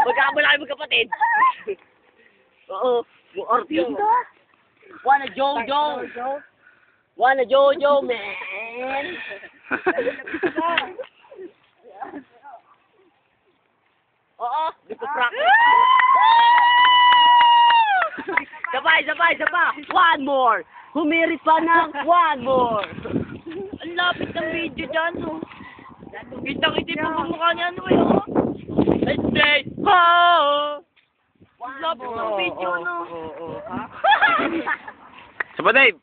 Magkakabala kayo magkapatid. Oo. Artista. Wanna Jojo. Wanna Jojo, man. Oo. Dito practice. Sabay. One more. Humirit pa ng one more. Ang lapit ng video dyan, no? Kitang-kita pa mukha niya, ano eh, oh. Let's play. Oh! Ang lapit ng video, no? Saba, Dave.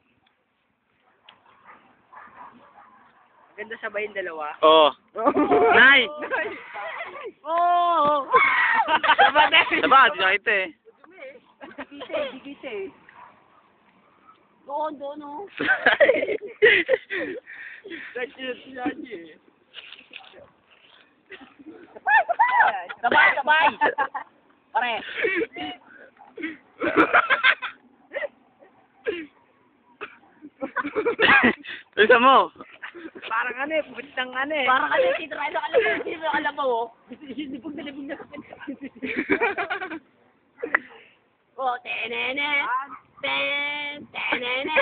Ganda sabay yung dalawa. Oo. Nay! Oh! Saba, di nakita eh. Gigite. Doon, no? Lagi. Sabay! Pare. Bisa mo. Parang ano eh, putang ano eh. Parang ano eh, sino alam mo, libog na kapit. Oh, tenene. Tenene.